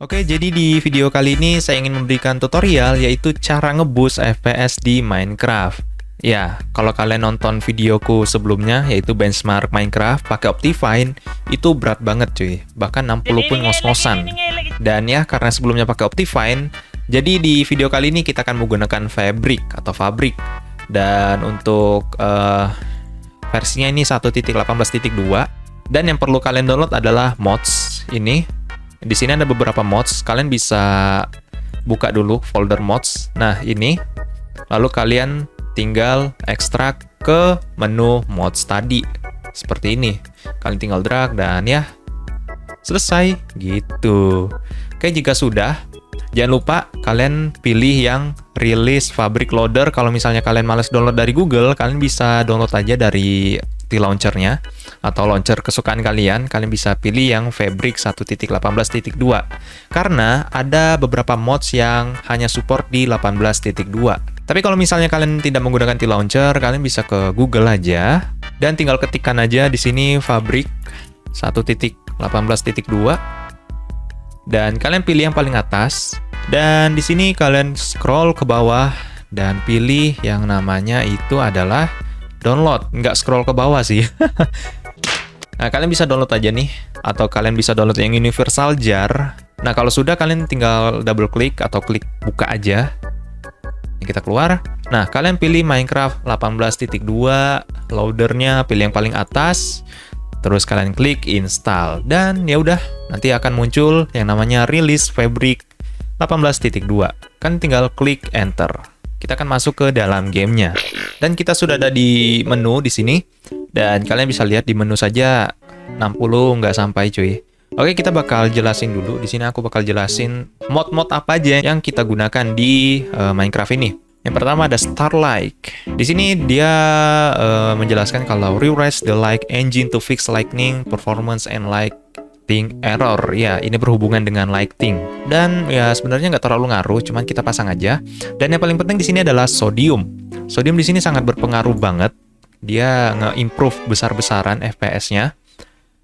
Oke, jadi di video kali ini saya ingin memberikan tutorial yaitu cara ngeboost FPS di Minecraft. Ya, kalau kalian nonton videoku sebelumnya yaitu benchmark Minecraft pakai Optifine, itu berat banget cuy. Bahkan 60 pun ngos-ngosan. Dan ya, karena sebelumnya pakai Optifine, jadi di video kali ini kita akan menggunakan Fabric atau Fabric. Dan untuk versinya ini 1.18.2. Dan yang perlu kalian download adalah mods ini. Di sini ada beberapa mods, kalian bisa buka dulu folder mods. Nah, ini. Lalu kalian tinggal ekstrak ke menu mods tadi. Seperti ini. Kalian tinggal drag dan ya, selesai gitu. Oke, jika sudah, jangan lupa kalian pilih yang release Fabric Loader. Kalau misalnya kalian males download dari Google, kalian bisa download aja dari launchernya atau launcher kesukaan kalian bisa pilih yang Fabric 1.18.2 karena ada beberapa mods yang hanya support di 18.2. Tapi kalau misalnya kalian tidak menggunakan launcher, kalian bisa ke Google aja dan tinggal ketikkan aja di sini Fabric 1.18.2 dan kalian pilih yang paling atas dan di sini kalian scroll ke bawah dan pilih yang namanya itu adalah download, nggak scroll ke bawah sih. Nah, kalian bisa download aja nih, atau kalian bisa download yang universal jar. Nah, kalau sudah kalian tinggal double klik atau klik buka aja. Ini kita keluar. Nah, kalian pilih Minecraft 18.2, loadernya pilih yang paling atas. Terus kalian klik install dan ya udah, nanti akan muncul yang namanya release Fabric 18.2. Kan tinggal klik enter. Kita akan masuk ke dalam gamenya. Dan kita sudah ada di menu di sini. Dan kalian bisa lihat di menu saja 60 nggak sampai cuy. Oke, kita bakal jelasin dulu. Di sini aku bakal jelasin mod-mod apa aja yang kita gunakan di Minecraft ini. Yang pertama ada Starlight. Di sini dia menjelaskan kalau rewrite the Light engine to fix lightning performance and lighting error. Ya, ini berhubungan dengan lighting. Dan ya sebenarnya nggak terlalu ngaruh, cuman kita pasang aja. Dan yang paling penting di sini adalah sodium. Sodium di sini sangat berpengaruh banget. Dia nge-improve besar-besaran FPS-nya.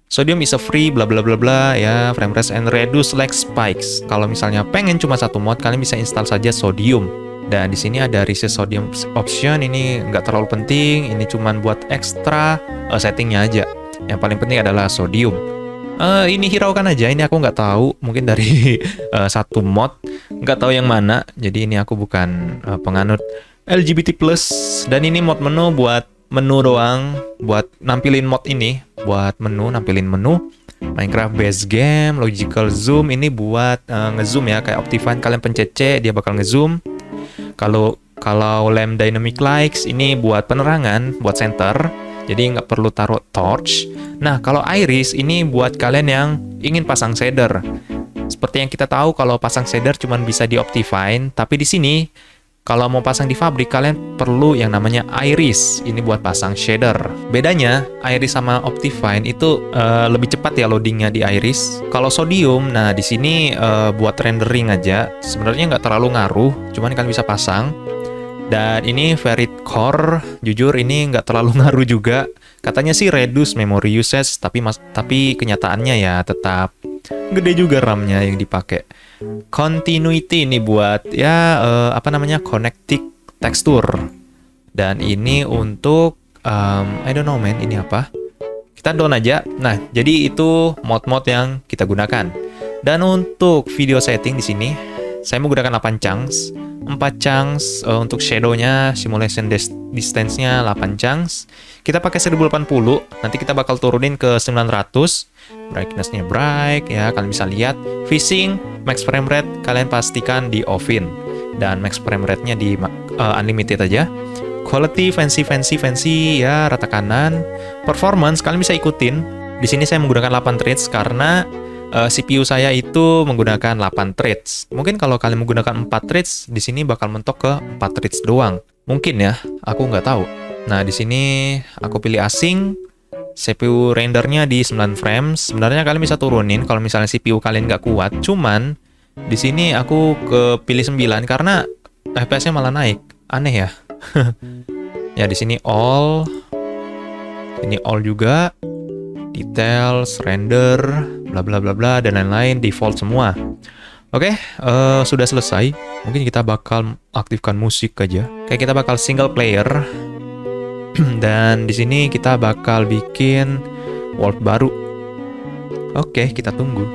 Sodium is a free bla bla bla bla ya, frame rate and reduce lag spikes. Kalau misalnya pengen cuma satu mod, kalian bisa install saja sodium. Dan di sini ada reset sodium option, ini nggak terlalu penting, ini cuma buat ekstra settingnya aja. Yang paling penting adalah sodium. Ini hiraukan aja, ini aku nggak tahu, mungkin dari satu mod, nggak tahu yang mana. Jadi ini aku bukan penganut LGBT+, dan ini mod menu buat menu doang, buat nampilin mod ini, buat menu, nampilin menu. Minecraft base game, logical zoom, ini buat ngezoom ya, kayak Optifine, kalian pencet C, dia bakal ngezoom. Kalau lamp dynamic lights, ini buat penerangan, buat center, jadi nggak perlu taruh torch. Nah, kalau iris, ini buat kalian yang ingin pasang shader. Seperti yang kita tahu, kalau pasang shader cuma bisa di Optifine, tapi di sini, kalau mau pasang di Fabric, kalian perlu yang namanya iris. Ini buat pasang shader. Bedanya, iris sama Optifine itu lebih cepat ya loadingnya di iris. Kalau sodium, nah di sini buat rendering aja. Sebenarnya nggak terlalu ngaruh, cuman kalian bisa pasang. Dan ini Ferrit Core, jujur ini nggak terlalu ngaruh juga. Katanya sih reduce memory usage, tapi kenyataannya ya tetap gede juga RAM-nya yang dipakai. Continuity ini buat ya connecting texture. Dan ini untuk I don't know man, ini apa? Kita down aja. Nah, jadi itu mod-mod yang kita gunakan. Dan untuk video setting di sini saya menggunakan 8 chunks. 4 chunks untuk shadow-nya, simulation distance-nya 8 chunks. Kita pakai 1080, nanti kita bakal turunin ke 900. Brightness-nya bright ya, kalian bisa lihat. Phasing, max frame rate kalian pastikan di off-in dan max frame rate-nya di unlimited aja. Quality fancy ya, rata kanan. Performance kalian bisa ikutin. Di sini saya menggunakan 8 threads karena CPU saya itu menggunakan 8 threads. Mungkin kalau kalian menggunakan 4 threads, di sini bakal mentok ke 4 threads doang. Mungkin ya, aku nggak tahu. Nah, di sini aku pilih async. CPU rendernya di 9 frames. Sebenarnya kalian bisa turunin kalau misalnya CPU kalian nggak kuat. Cuman di sini aku pilih 9 karena FPS-nya malah naik. Aneh ya. Ya di sini all. Ini all juga. Details, render. bla bla bla bla dan lain-lain, default semua. Oke, sudah selesai. Mungkin kita bakal aktifkan musik aja. Oke, kita bakal single player. Dan di sini kita bakal bikin world baru. Oke, kita tunggu.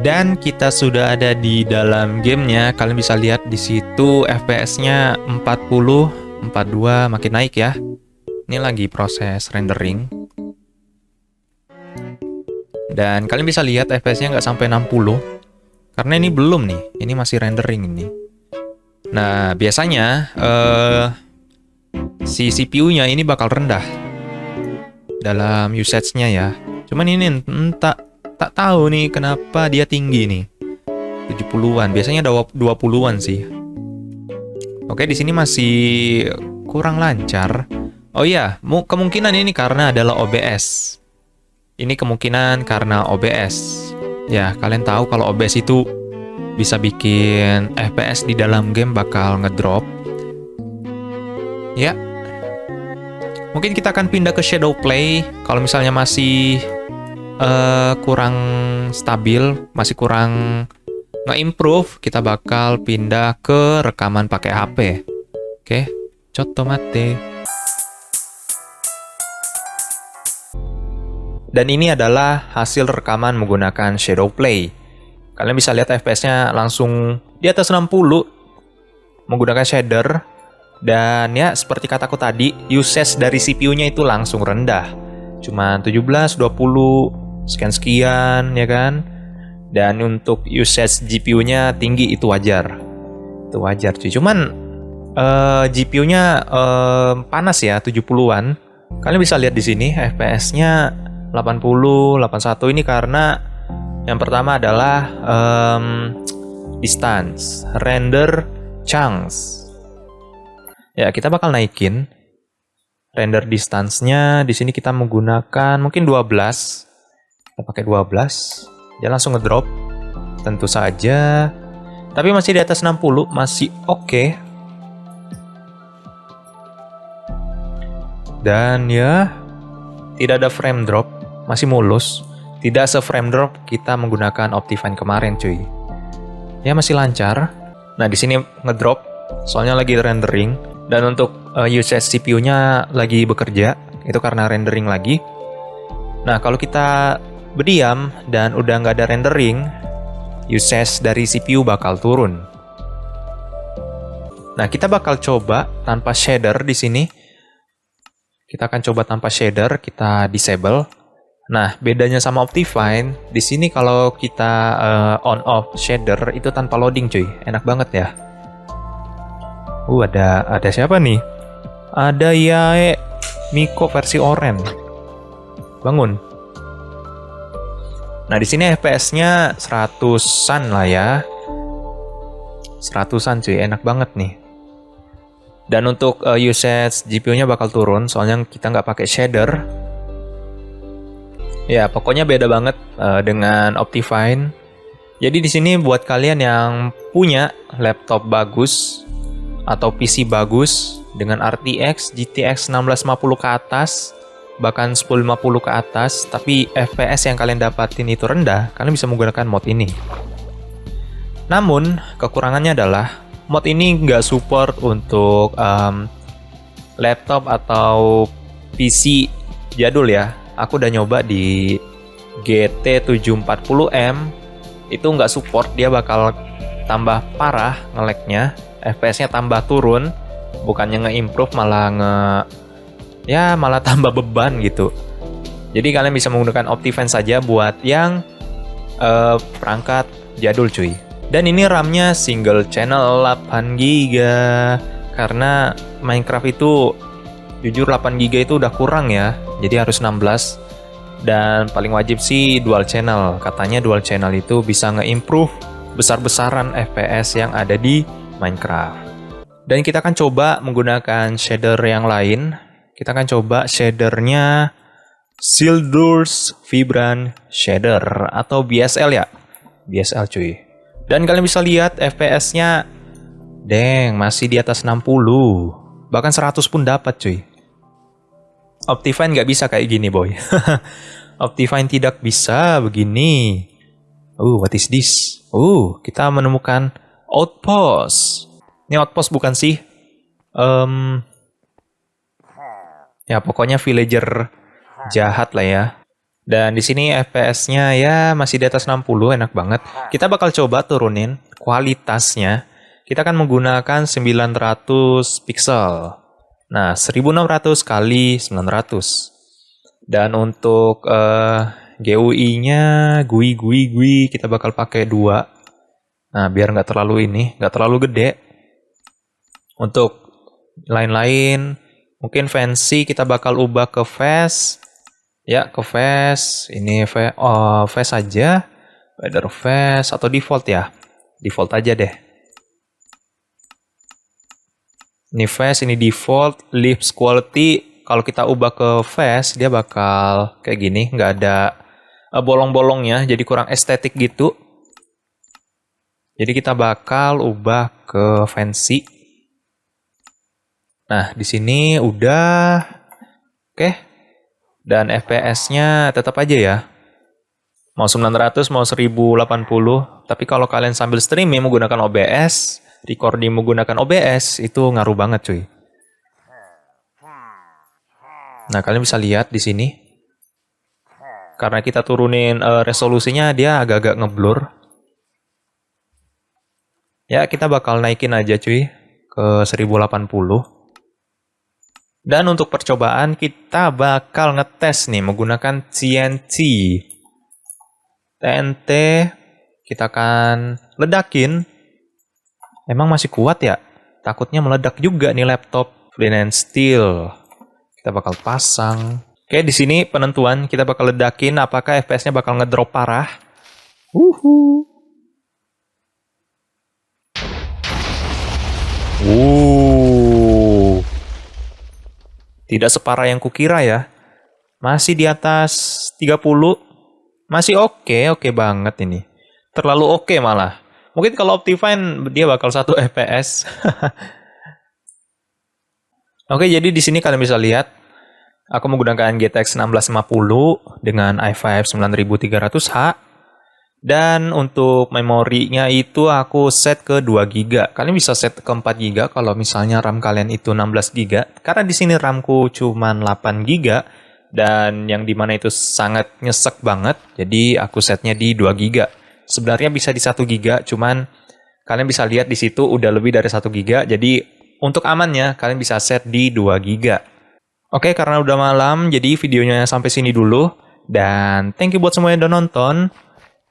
Dan kita sudah ada di dalam gamenya. Kalian bisa lihat di situ FPS-nya 40, 42 makin naik ya. Ini lagi proses rendering. Dan kalian bisa lihat FPS-nya nggak sampai 60. Karena ini belum nih. Ini masih rendering ini. Nah, biasanya si CPU-nya ini bakal rendah dalam usage-nya ya. Cuman ini tak tahu nih kenapa dia tinggi nih. 70-an. Biasanya 20-an sih. Oke, di sini masih kurang lancar. Oh iya, kemungkinan ini karena adalah OBS. Ini kemungkinan karena OBS. Ya, kalian tahu kalau OBS itu bisa bikin FPS di dalam game bakal ngedrop. Ya. Mungkin kita akan pindah ke Shadow Play kalau misalnya masih kurang stabil, masih kurang nge-improve, kita bakal pindah ke rekaman pakai HP. Oke, coto mate. Dan ini adalah hasil rekaman menggunakan Shadow Play. Kalian bisa lihat FPS-nya langsung di atas 60 menggunakan shader. Dan ya, seperti kataku tadi, usage dari CPU-nya itu langsung rendah. Cuma 17, 20, sekian-sekian, ya kan? Dan untuk usage GPU-nya tinggi, itu wajar. Itu wajar cuy. Cuman GPU-nya panas ya, 70-an. Kalian bisa lihat di sini FPS-nya 80, 81 ini karena yang pertama adalah distance, render chunks. Ya, kita bakal naikin render distance-nya. Di sini kita menggunakan mungkin 12. Kita pakai 12. Dia langsung ngedrop. Tentu saja. Tapi masih di atas 60, masih oke. Dan ya, tidak ada frame drop, masih mulus. Tidak se-frame drop kita menggunakan Optifine kemarin, cuy. Ya, masih lancar. Nah, di sini ngedrop soalnya lagi rendering. Dan untuk usage CPU-nya lagi bekerja, itu karena rendering lagi. Nah, kalau kita berdiam dan udah nggak ada rendering, usage dari CPU bakal turun. Nah, kita bakal coba tanpa shader di sini. Kita akan coba tanpa shader, kita disable. Nah, bedanya sama Optifine, di sini kalau kita on-off shader itu tanpa loading, cuy. Enak banget ya. Ada siapa nih? Ada Yae Miko versi orange. Bangun. Nah, di sini FPS-nya 100-an lah ya. 100-an cuy, enak banget nih. Dan untuk usage GPU-nya bakal turun, soalnya kita nggak pakai shader. Ya, pokoknya beda banget dengan Optifine. Jadi di sini buat kalian yang punya laptop bagus atau PC bagus dengan RTX, GTX 1650 ke atas, bahkan 1050 ke atas, tapi FPS yang kalian dapatin itu rendah, kalian bisa menggunakan mod ini. Namun, kekurangannya adalah mod ini nggak support untuk laptop atau PC jadul ya. Aku udah nyoba di GT740M, itu nggak support, dia bakal tambah parah nge-lag-nya, FPS-nya tambah turun, bukannya nge-improve malah tambah beban gitu. Jadi kalian bisa menggunakan Optifine saja buat yang perangkat jadul cuy. Dan ini RAM-nya single channel 8GB, karena Minecraft itu jujur 8GB itu udah kurang ya, jadi harus 16. Dan paling wajib sih dual channel. Katanya dual channel itu bisa nge-improve besar-besaran FPS yang ada di Minecraft. Dan kita akan coba menggunakan shader yang lain. Kita akan coba shadernya Sildur's Vibrant Shader atau BSL ya. BSL cuy. Dan kalian bisa lihat FPS-nya masih di atas 60. Bahkan 100 pun dapat cuy. Optifine nggak bisa kayak gini boy. Optifine tidak bisa begini. What is this? Kita menemukan outpost. Ini outpost bukan sih? Ya pokoknya villager jahat lah ya. Dan di sini FPS-nya ya masih di atas 60, enak banget. Kita bakal coba turunin kualitasnya. Kita akan menggunakan 900 pixel. Nah, 1600 kali 900. Dan untuk GUI-nya, GUI kita bakal pakai 2. Nah, biar nggak terlalu gede. Untuk lain-lain, mungkin fancy kita bakal ubah ke fast. Ya, ke fast. Ini fast aja. Weather fast atau default ya. Default aja deh. Ini fast, ini default. Lips quality, kalau kita ubah ke fast, dia bakal kayak gini. Nggak ada bolong-bolongnya, jadi kurang estetik gitu. Jadi kita bakal ubah ke fancy. Nah, di sini udah. Oke. Dan FPS-nya tetap aja ya. Mau 900, mau 1080. Tapi kalau kalian sambil streaming menggunakan OBS, recording menggunakan OBS, itu ngaruh banget cuy. Nah, kalian bisa lihat di sini. Karena kita turunin resolusinya, dia agak-agak ngeblur. Ya, kita bakal naikin aja cuy ke 1080. Dan untuk percobaan kita bakal ngetes nih menggunakan TNT. TNT kita akan ledakin. Emang masih kuat ya? Takutnya meledak juga nih laptop. Flint and Steel. Kita bakal pasang. Oke, di sini penentuan kita bakal ledakin apakah FPS-nya bakal ngedrop parah. Tidak separah yang kukira ya. Masih di atas 30. Masih oke banget ini. Terlalu oke malah. Mungkin kalau Optifine dia bakal 1 FPS. Oke, jadi di sini kalian bisa lihat aku menggunakan GTX 1650 dengan i5 9300H. Dan untuk memorinya itu aku set ke 2 GB. Kalian bisa set ke 4 GB kalau misalnya RAM kalian itu 16 GB. Karena di sini RAM-ku cuma 8 GB dan yang dimana itu sangat nyesek banget. Jadi aku setnya di 2 GB. Sebenarnya bisa di 1 GB, cuman kalian bisa lihat di situ udah lebih dari 1 GB. Jadi untuk amannya kalian bisa set di 2 GB. Oke, karena udah malam, jadi videonya sampai sini dulu. Dan thank you buat semua yang udah nonton.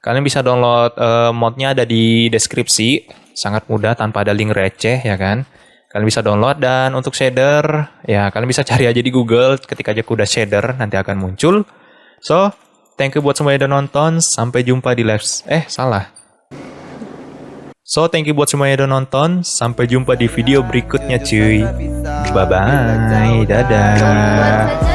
Kalian bisa download modnya ada di deskripsi. Sangat mudah tanpa ada link receh ya kan. Kalian bisa download dan untuk shader ya kalian bisa cari aja di Google. Ketik aja kuda shader nanti akan muncul. So, thank you buat semua yang udah nonton. Sampai jumpa di live. Salah. So, thank you buat semua yang udah nonton. Sampai jumpa di video berikutnya cuy. Bye-bye. Dadah.